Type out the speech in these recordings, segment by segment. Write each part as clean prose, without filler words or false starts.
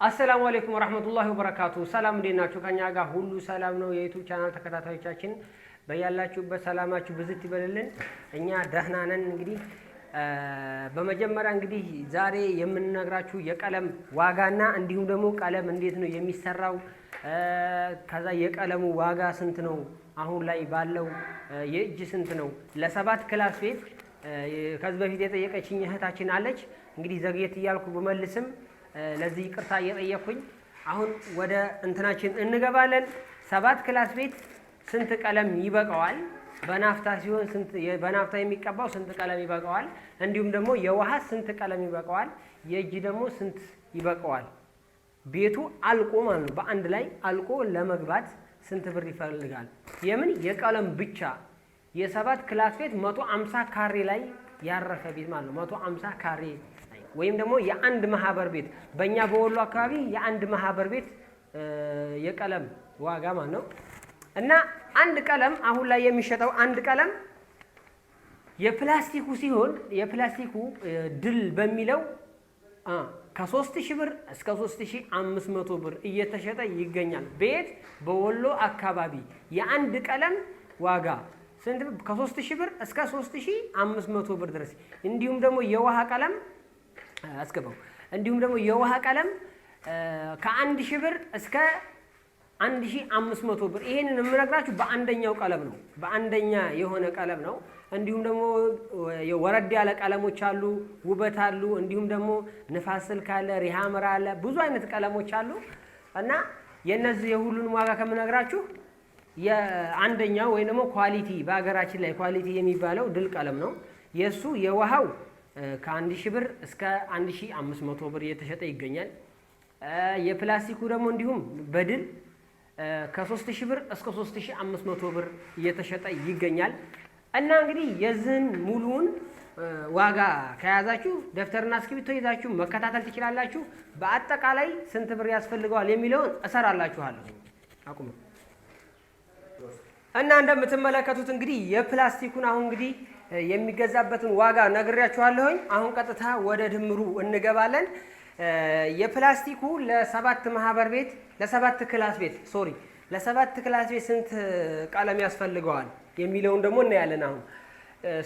السلام عليكم ورحمة الله وبركاته. سلام دينا شو كان ياجا هولو سلام نو يوتيوب channel تكتاتاي چاچين በያላችሁበት ሰላማችሁ ብዝት ይበልልን። እኛ ደህና ነን። እንግዲህ በመጀመሪያ እንግዲህ ዛሬ የምንነግራችሁ የቀለም ዋጋና እንዲሁም ደግሞ ቀለም እንዴት ነው የሚሰራው፣ ከዛ የቀለሙ ዋጋ ስንት ነው፣ አሁን ላይ ባለው የእጅ ስንት ነው፣ ለሰባት ክላስ ቤት ከዚህ በፊት የጠየቀችኝ እህታችን አለች። እንግዲህ ዘግየት ይያልኩ በመልስም ለዚህ ይቅርታ እየጠየቅኩኝ አሁን ወደ እንትናችን እንገባለን። ሰባት ክላስ ቤት ስንት ቀለም ይበቃዋል፣ በናፍታ ሲሆን ስንት በናፍታ የሚቀባው ስንት ቀለም ይበቃዋል፣ እንዲሁም ደግሞ የውሃ ስንት ቀለም ይበቃዋል፣ የእጅ ደግሞ ስንት ይበቃዋል፣ ቤቱ አልቆ ማለት ነው በአንድ ላይ አልቆ ለመግባት ስንት ብር ይፈልጋል። የምን የቀለም ብቻ የሰባት ክላስ ቤት 150 ካሬ ላይ ያረፈ ቤት ማለት ነው። 150 ካሬ ወይም ደግሞ የአንድ ማህበር ቤት በእኛ በወሎ አካባቢ የአንድ ማህበር ቤት የቀለም ዋጋ ማለት ነው። እና አንድ ቀለም አሁን ላይ የሚሸጠው አንድ ቀለም የፕላስቲኩ ሲሆን የፕላስቲኩ ድል በሚለው ከ3000 ብር እስከ 3500 ብር እየተሸጠ ይገኛል። ቤት በወሎ አካባቢ የአንድ ቀለም ዋጋ ስንት? ከ3000 ብር እስከ 3500 ብር ድረስ። እንዲሁም ደግሞ የውሃ ቀለም አስገባው። እንዲሁም ደግሞ የውሃ ቀለም ከ1000 ብር እስከ 1500 ብር። ይሄንን የምነግራችሁ በአንደኛው ቀለም ነው፣ በአንደኛ የሆነ ቀለም ነው። እንዲሁም ደግሞ ወረድ ያለ ቀለሞች አሉ፣ ውበት አሉ። እንዲሁም ደግሞ ንፋስ ስልክ አለ፣ ሪሃመር አለ፣ ብዙ አይነት ቀለሞች አሉ። እና የነዚህ የሁሉን ዋጋ ከምነግራችሁ የአንደኛው ወይ ደግሞ ኳሊቲ በአገራችን ላይ ኳሊቲ የሚባለው ድል ቀለም ነው። የሱ የውሃው ከ1000 ብር እስከ 1500 ብር እየተሸጠ ይገኛል። የፕላስቲኩ ደግሞ እንዲሁም በድል ከ3000 ብር እስከ 3500 ብር እየተሸጠ ይገኛል። እና እንግዲህ የዚህን ሙሉውን ዋጋ ከያዛችሁ ደፍተርና እስክሪብቶ ይዛችሁ መከታተል ትችላላችሁ። በአጠቃላይ ስንት ብር ያስፈልገዋል የሚለውን እሰራላችኋለሁ። አቁም። እና እንደምትመለከቱት እንግዲህ የፕላስቲኩን አሁን እንግዲህ የሚገዛበትን ዋጋ ነግሬያችኋለሁኝ። አሁን ቀጥታ ወደ ድምሩ እንገባለን። የፕላስቲኩ ለሰባት ማህበር ቤት ለሰባት ክላስ ቤት ለሰባት ክላስ ቤት ስንት ቀለም ያስፈልገዋል የሚለውን ደግሞ እናያለን። አሁን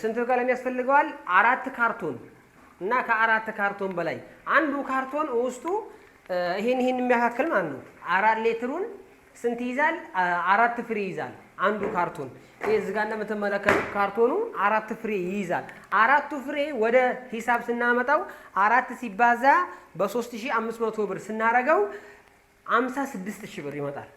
ስንት ቀለም ያስፈልገዋል? 4 ካርቶን እና ከ4 ካርቶን በላይ አንዱ ካርቶን ውስጡ ይሄን የሚያካክል ማለት ነው 4 ሊትሩን ስንት ይዛል? 4 ፍሬ ይዛል አንዱ ካርቶን። ይሄ እዚህ ጋር እንደምትመለከቱት ካርቶኑ 4 ፍሬ ይይዛል። 4ቱ ፍሬ ወደ ሂሳብ ስናመጣው 4 ሲባዛ በ3500 ብር ስናረገው 56000 ብር ይመጣል።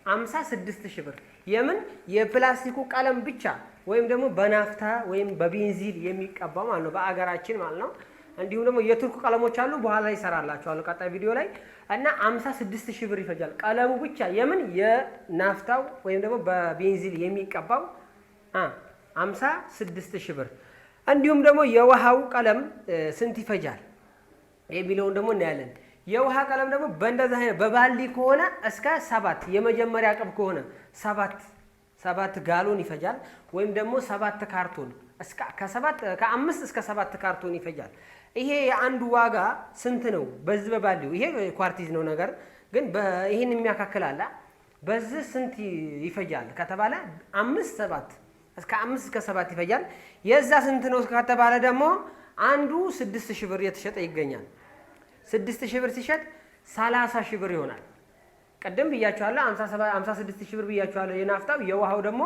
56000 ብር የምን የፕላስቲኩ ቀለም ብቻ ወይም ደግሞ በናፍታ ወይም በቤንዚን የሚቀባው ማለት ነው በአገራችን ማለት ነው። እንዲሁም ደግሞ የቱርክ ቀለሞች አሉ፣ በኋላ ይሰራላችኋለሁ ቀጣይ ቪዲዮ ላይ። እና 56000 ብር ይፈጃል ቀለሙ ብቻ የምን የናፍታው ወይም ደግሞ በቤንዚን የሚቀባው 56000 ብር። እንዲሁም ደግሞ የውሃው ቀለም ስንት ይፈጃል የሚለውን ደግሞ እናያለን። የውሃ ቀለም ደግሞ በእንደዛ አይነት በባልዲ ከሆነ እስከ 7 የመጀመሪያ ቅብ ከሆነ 7 ጋሎን ይፈጃል። ወይም ደግሞ 7 ካርቶን እስከ ከ5 እስከ 7 ካርቶን ይፈጃል። ይሄ የአንዱ ዋጋ ስንት ነው? በዚህ በባልዲው ይሄ ኳርቲዝ ነው ነገር ግን ይሄን የሚያካክል አለ። በዚህ ስንት ይፈጃል ከተባለ 5 እስከ 7 ይፈጃል። የዛ ስንት ነው ከተባለ ደግሞ አንዱ 6000 ብር የተሸጠ ይገኛል። 6000 ብር ሲሸጥ 30000 ብር ይሆናል። ቀደም ብያችኋለሁ 56000 ብር ብያችኋለሁ የናፍታው። የውሃው ደግሞ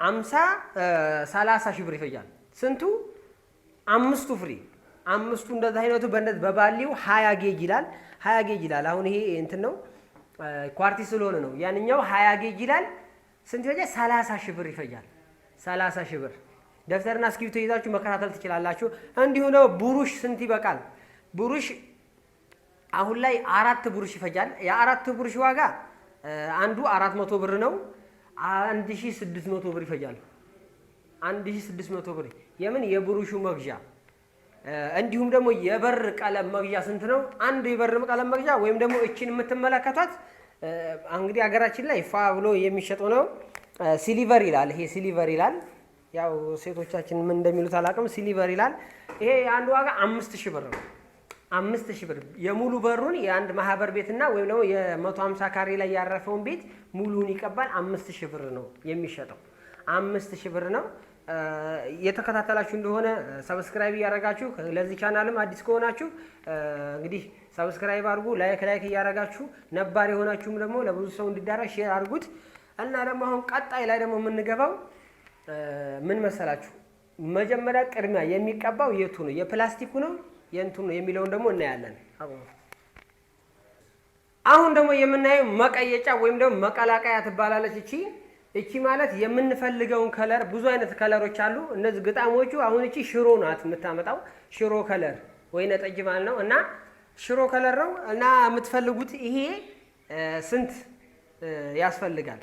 30000 ብር ይፈጃል። ስንቱ? 5ቱ ፍሬ አምስቱ እንደዛ አይነቱ በባሊው 20 ጌጅ ይላል። 20 ጌጅ ይላል። አሁን ይሄ እንትን ነው ኳርቲዝ ስለሆነ ነው። ያንኛው 20 ጌጅ ይላል። ስንት ይፈጃል? 30000 ብር ይፈጃል። 30000 ብር ደፍተርና እስክሪብቶ ይዛችሁ መከታተል ትችላላችሁ። እንዲሁ ነው ብሩሽ ስንት ይበቃል? ብሩሽ አሁን ላይ 4 ብሩሽ ይፈጃል። የ4 ብሩሽ ዋጋ አንዱ 400 ብር ነው። 1600 ብር ይፈጃል። 1600 ብር የምን የብሩሹ መግዣ። እንዲሁም ደግሞ የበር ቀለም መግዣ ስንት ነው? አንዱ የበር ቀለም መግዣ ወይም ደግሞ እቺን የምትመለከቷት እንግዲህ ሀገራችን ላይ ፋ ብሎ የሚሸጠው ነው ሲሊቨር ይላል። ይሄ ሲሊቨር ይላል። ያው ሴቶቻችን ምን እንደሚሉት አላውቅም። ሲሊቨር ይላል። ይሄ አንዱ ዋጋ 5000 ብር ነው። 5000 ብር የሙሉ በሩን የአንድ ማህበር ቤትና ወይም ደግሞ የ150 ካሬ ላይ ያረፈውን ቤት ሙሉውን ይቀባል። 5000 ብር ነው የሚሸጠው። 5000 ብር ነው። የተከታተላችሁ እንደሆነ ሰብስክራይብ እያደረጋችሁ ለዚህ ቻናልም አዲስ ከሆናችሁ እንግዲህ ሰብስክራይብ አድርጉ። ላይክ እያደረጋችሁ ነባር የሆናችሁም ደግሞ ለብዙ ሰው እንዲዳረስ ሼር አድርጉት። እና ደግሞ አሁን ቀጣይ ላይ ደግሞ የምንገባው ምን መሰላችሁ? መጀመሪያ ቅድሚያ የሚቀባው የቱ ነው? የፕላስቲኩ ነው የእንትኑ ነው የሚለውን ደግሞ እናያለን። አሁን ደግሞ የምናየው መቀየጫ ወይም ደግሞ መቀላቀያ ትባላለች። እቺ ማለት የምንፈልገውን ከለር፣ ብዙ አይነት ከለሮች አሉ። እነዚህ ግጣሞቹ አሁን እቺ ሽሮ ናት የምታመጣው፣ ሽሮ ከለር ወይነ ጠጅ ማለት ነው። እና ሽሮ ከለር ነው እና የምትፈልጉት ይሄ ስንት ያስፈልጋል?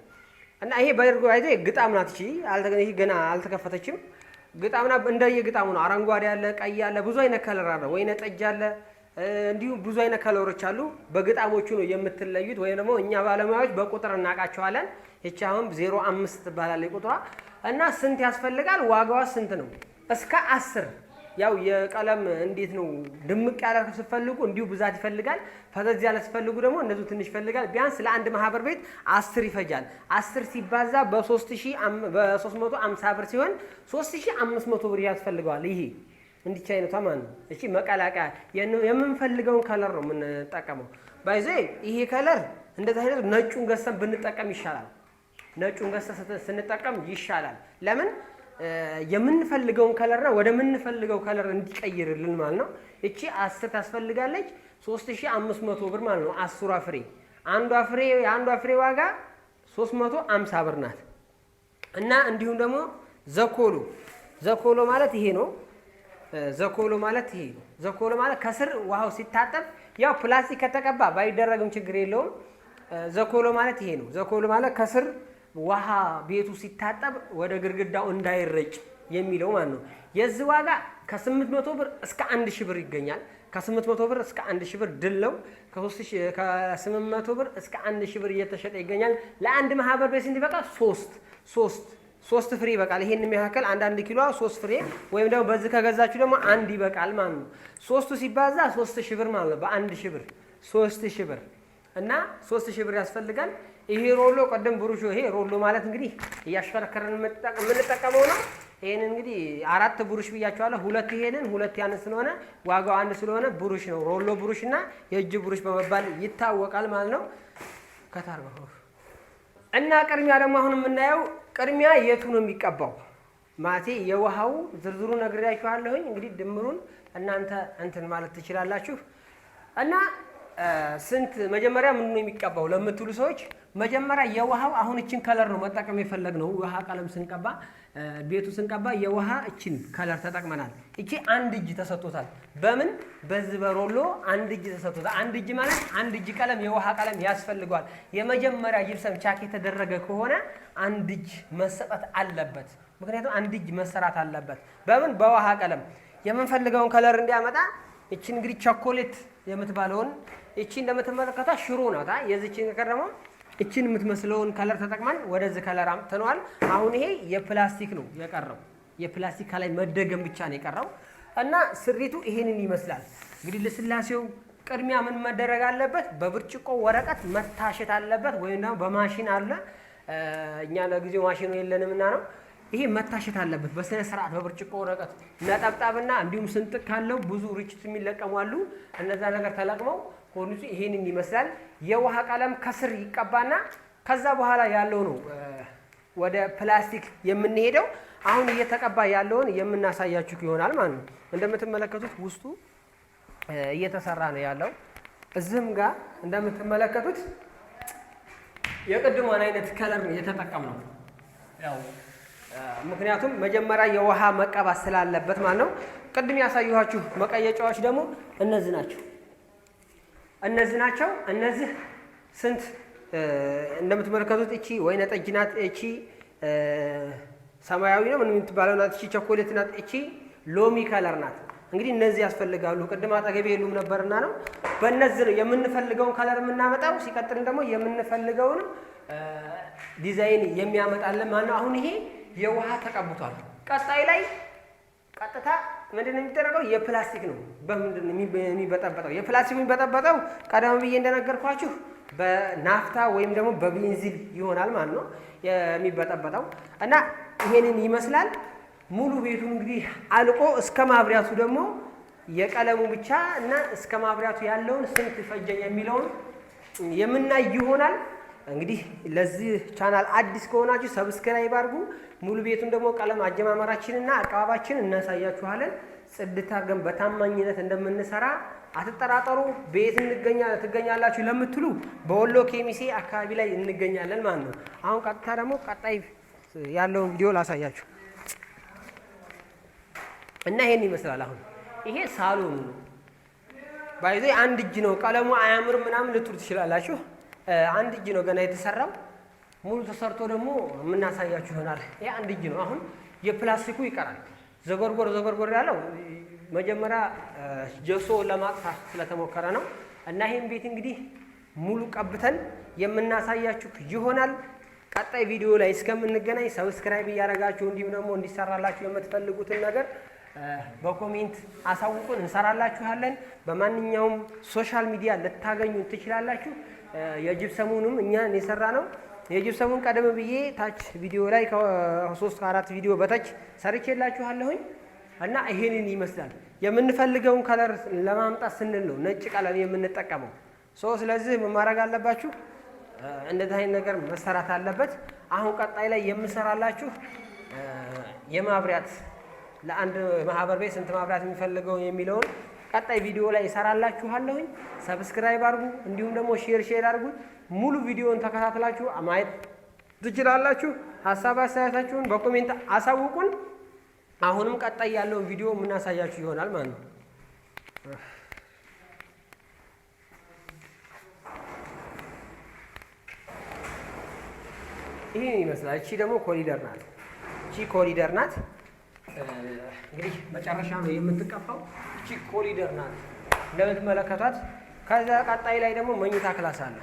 እና ይሄ በእርግጥ አይተ ግጣም ናት። እቺ ገና አልተከፈተችም። ግጣምና እንደየግጣሙ ነው። አረንጓዴ አለ፣ ቀይ አለ፣ ብዙ አይነት ከለር አለ፣ ወይነ ጠጅ አለ፣ እንዲሁ ብዙ አይነት ከለሮች አሉ። በግጣሞቹ ነው የምትለዩት፣ ወይም ደግሞ እኛ ባለሙያዎች በቁጥር እናውቃቸዋለን። እቺ አሁን 05 ትባላለች ቁጥሯ። እና ስንት ያስፈልጋል? ዋጋዋ ስንት ነው? እስከ 10። ያው የቀለም እንዴት ነው ድምቅ ያለ ስትፈልጉ እንዲሁ ብዛት ይፈልጋል። ፈዘዝ ያለ ስትፈልጉ ደግሞ እንደዚሁ ትንሽ ይፈልጋል። ቢያንስ ለአንድ ማህበር ቤት 10 ይፈጃል። 10 ሲባዛ በ350 ብር ሲሆን 3500 ብር ያስፈልገዋል። ይሄ እንዲቻ አይነቷ ማለት ነው። እቺ መቀላቀያ የምንፈልገውን ከለር ነው የምንጠቀመው። ባይዘ ይሄ ከለር እንደዚህ አይነት ነጩን ገዝተን ብንጠቀም ይሻላል። ነጩን ገዝተን ስንጠቀም ይሻላል። ለምን? የምንፈልገውን ከለርና ወደ ምንፈልገው ከለር እንዲቀይርልን ማለት ነው። እቺ 10 ታስፈልጋለች። 3500 ብር ማለት ነው። 10 ፍሬ የአንዷ ፍሬ ዋጋ 350 ብር ናት። እና እንዲሁም ደግሞ ዘኮሎ ማለት ይሄ ነው። ዘኮሎ ማለት ከስር ውሃው ሲታጠብ ያው ፕላስቲክ ከተቀባ ባይደረግም ችግር የለውም። ዘኮሎ ማለት ይሄ ነው። ዘኮሎ ማለት ከስር ውሃ ቤቱ ሲታጠብ ወደ ግድግዳው እንዳይረጭ የሚለው ማለት ነው። የዚህ ዋጋ ከ800 ብር እስከ 1000 ብር ይገኛል። ከ800 ብር እስከ 1000 ብር ድል ነው። ከ800 ብር እስከ 1000 ብር እየተሸጠ ይገኛል። ለአንድ ማህበር ቤት ስንት ይበቃል? 3 ፍሬ ይበቃል። ይሄን የሚያክል አንድ ኪሎ 3 ፍሬ ወይም ደግሞ በዚህ ከገዛችሁ ደግሞ አንድ ይበቃል ማለት ነው። 3ቱ ሲባዛ 3000 ብር ማለት ነው። በ1000 ብር 3000 ብር እና 3000 ብር ያስፈልጋል። ይሄ ሮሎ ቀደም ብሩሽ፣ ይሄ ሮሎ ማለት እንግዲህ እያሽከረከረን የምንጠቀመው ነው። ይሄን እንግዲህ 4 ብሩሽ ብያቸዋለሁ። 2 ይሄንን 2 ያን ስለሆነ ዋጋው አንድ ስለሆነ ብሩሽ ነው። ሮሎ ብሩሽ እና የእጅ ብሩሽ በመባል ይታወቃል ማለት ነው። ከታርገው እና ቅድሚያ ደግሞ አሁን የምናየው ቅድሚያ የቱ ነው የሚቀባው ማለቴ የውሃው ዝርዝሩ ነግሬያችኋለሁኝ። እንግዲህ ድምሩን እናንተ እንትን ማለት ትችላላችሁ። እና ስንት መጀመሪያ ምን ነው የሚቀባው ለምትሉ ሰዎች መጀመሪያ የውሃው አሁን እቺን ከለር ነው መጠቀም የፈለግነው። ውሃ ቀለም ስንቀባ ቤቱ ስንቀባ የውሃ እቺን ከለር ተጠቅመናል። እቺ አንድ እጅ ተሰጥቶታል። በምን በዚህ በሮሎ አንድ እጅ ተሰጥቶታል። አንድ እጅ ማለት አንድ እጅ ቀለም የውሃ ቀለም ያስፈልገዋል። የመጀመሪያ ጂፕሰም ቻክ የተደረገ ከሆነ አንድ እጅ መሰጠት አለበት። ምክንያቱም አንድ እጅ መሰራት አለበት። በምን በውሃ ቀለም የምንፈልገውን ከለር እንዲያመጣ እቺን እንግዲህ ቸኮሌት የምትባለውን እቺ እንደምትመለከቷ ሽሮ ናታ። የዚችን ከረሞ እቺን የምትመስለውን ከለር ተጠቅመን ወደዚህ ከለር አምጥተናል። አሁን ይሄ የፕላስቲክ ነው የቀረው። የፕላስቲክ ከላይ መደገም ብቻ ነው የቀረው እና ስሪቱ ይሄንን ይመስላል። እንግዲህ ለስላሴው ቅድሚያ ምን መደረግ አለበት? በብርጭቆ ወረቀት መታሸት አለበት፣ ወይም ደግሞ በማሽን አለ። እኛ ለጊዜው ማሽኑ የለንምና ነው። ይሄ መታሸት አለበት በስነ ስርዓት በብርጭቆ ወረቀት። ነጠብጣብና እንዲሁም ስንጥቅ ካለው ብዙ ርችት የሚለቀሙ አሉ። እነዛ ነገር ተለቅመው ኮንሱ ይሄንን ይመስላል። የውሃ ቀለም ከስር ይቀባና ከዛ በኋላ ያለው ነው ወደ ፕላስቲክ የምንሄደው። አሁን እየተቀባ ያለውን የምናሳያችሁ ይሆናል ማለት ነው። እንደምትመለከቱት ውስጡ እየተሰራ ነው ያለው። እዚህም ጋር እንደምትመለከቱት የቅድሟን አይነት ከለር የተጠቀምነው ያው ምክንያቱም መጀመሪያ የውሃ መቀባት ስላለበት ማለት ነው። ቅድም ያሳየኋችሁ መቀየጫዎች ደግሞ እነዚህ ናቸው። እነዚህ ስንት እንደምትመለከቱት እቺ ወይነ ጠጅ ናት፣ እቺ ሰማያዊ ነው ምን የምትባለው ናት፣ እቺ ቸኮሌት ናት፣ እቺ ሎሚ ከለር ናት። እንግዲህ እነዚህ ያስፈልጋሉ። ቅድም አጠገቤ የሉም ነበርና ነው። በእነዚህ ነው የምንፈልገውን ከለር የምናመጣው። ሲቀጥል ደግሞ የምንፈልገውን ዲዛይን የሚያመጣልን ማለት ነው። አሁን ይሄ የውሃ ተቀብቷል። ቀጥታ ምንድነው የሚደረገው? የፕላስቲክ ነው። በምንድነው የሚበጠበጠው? የፕላስቲክ የሚበጠበጠው ቀደም ብዬ እንደነገርኳችሁ በናፍታ ወይም ደግሞ በቤንዚል ይሆናል ማለት ነው የሚበጠበጠው እና ይሄንን ይመስላል። ሙሉ ቤቱን እንግዲህ አልቆ እስከ ማብሪያቱ ደግሞ የቀለሙ ብቻ እና እስከ ማብሪያቱ ያለውን ስንት ፈጀኝ የሚለውን የምናይ ይሆናል። እንግዲህ ለዚህ ቻናል አዲስ ከሆናችሁ ሰብስክራይብ አድርጉ። ሙሉ ቤቱን ደግሞ ቀለም አጀማመራችንና አቀባባችን እናሳያችኋለን። ጽድታ ግን በታማኝነት እንደምንሰራ አትጠራጠሩ። ቤት ትገኛላችሁ ለምትሉ በወሎ ኬሚሴ አካባቢ ላይ እንገኛለን ማለት ነው። አሁን ቀጥታ ደግሞ ቀጣይ ያለውን ቪዲዮ ላሳያችሁ እና ይሄን ይመስላል። አሁን ይሄ ሳሎኑ ነው። ባይዞ አንድ እጅ ነው። ቀለሙ አያምርም ምናምን ልትሉ ትችላላችሁ። አንድ እጅ ነው ገና የተሰራው። ሙሉ ተሰርቶ ደግሞ የምናሳያችሁ ይሆናል። ይሄ አንድ እጅ ነው። አሁን የፕላስቲኩ ይቀራል። ዘጎርጎር ያለው መጀመሪያ ጀሶ ለማጥፋት ስለተሞከረ ነው እና ይሄን ቤት እንግዲህ ሙሉ ቀብተን የምናሳያችሁ ይሆናል። ቀጣይ ቪዲዮ ላይ እስከምንገናኝ ሰብስክራይብ እያደረጋችሁ እንዲሁም ደግሞ እንዲሰራላችሁ የምትፈልጉትን ነገር በኮሜንት አሳውቁን፣ እንሰራላችኋለን። በማንኛውም ሶሻል ሚዲያ ልታገኙ ትችላላችሁ። የጅብሰሙንም እኛን የሰራ ነው። የጅብሰሙን ቀደም ብዬ ታች ቪዲዮ ላይ ከ3 ከ4 ቪዲዮ በታች ሰርቼላችኋለሁኝ እና ይሄንን ይመስላል። የምንፈልገውን ከለር ለማምጣት ስንል ነው ነጭ ቀለም የምንጠቀመው። ስለዚህ ምን ማድረግ አለባችሁ? እንደዚህ አይነት ነገር መሰራት አለበት። አሁን ቀጣይ ላይ የምሰራላችሁ የማብሪያት ለአንድ ማህበር ቤት ስንት ማብሪያት የሚፈልገው የሚለውን ቀጣይ ቪዲዮ ላይ እሰራላችኋለሁኝ። ሰብስክራይብ አድርጉ፣ እንዲሁም ደግሞ ሼር አድርጉ። ሙሉ ቪዲዮን ተከታትላችሁ ማየት ትችላላችሁ። ሀሳብ አስተያየታችሁን በኮሜንት አሳውቁን። አሁንም ቀጣይ ያለውን ቪዲዮ የምናሳያችሁ ይሆናል ማለት ነው። ይሄን ይመስላል። እቺ ደግሞ ኮሪደር ናት። እቺ ኮሪደር ናት። እንግዲህ መጨረሻ ነው የምትቀፋው። እቺ ኮሪደር ናት እንደምትመለከቷት። ከዛ ቀጣይ ላይ ደግሞ መኝታ ክላስ አለ።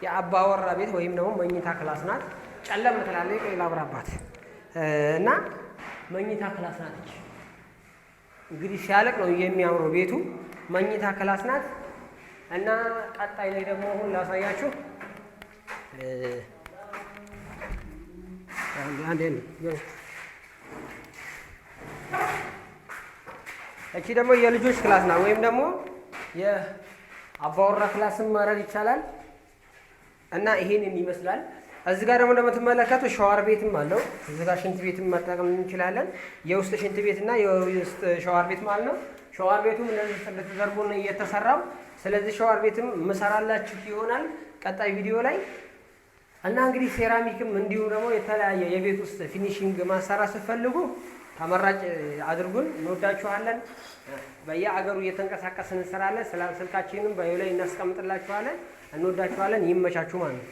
የአባወራ ቤት ወይም ደግሞ መኝታ ክላስ ናት። ጨለም ትላለች። ቆይ ላብራባት እና መኝታ ክላስ ናት። እቺ እንግዲህ ሲያለቅ ነው የሚያምረው ቤቱ። መኝታ ክላስ ናት እና ቀጣይ ላይ ደግሞ አሁን ላሳያችሁ እቺ ደግሞ የልጆች ክላስ ናት፣ ወይም ደግሞ የአባወራ ክላስም ማድረግ ይቻላል እና ይሄንን ይመስላል። እዚህ ጋር ደግሞ እንደምትመለከቱ ሻወር ቤትም አለው። እዚህ ጋር ሽንት ቤትም መጠቀም እንችላለን። የውስጥ ሽንት ቤት እና የውስጥ ሻወር ቤት ማለት ነው። ሻወር ቤቱም እንደዚህ ተደርጎ ነው እየተሰራው። ስለዚህ ሻወር ቤትም መሰራላችሁ ይሆናል ቀጣይ ቪዲዮ ላይ እና እንግዲህ ሴራሚክም እንዲሁ ደግሞ የተለያየ የቤት ውስጥ ፊኒሺንግ ማሰራት ስትፈልጉ ተመራጭ አድርጉን። እንወዳችኋለን። በየአገሩ እየተንቀሳቀስን እንሰራለን። ስልካችንም በዩ ላይ እናስቀምጥላችኋለን። እንወዳችኋለን። ይመቻችሁ ማለት ነው።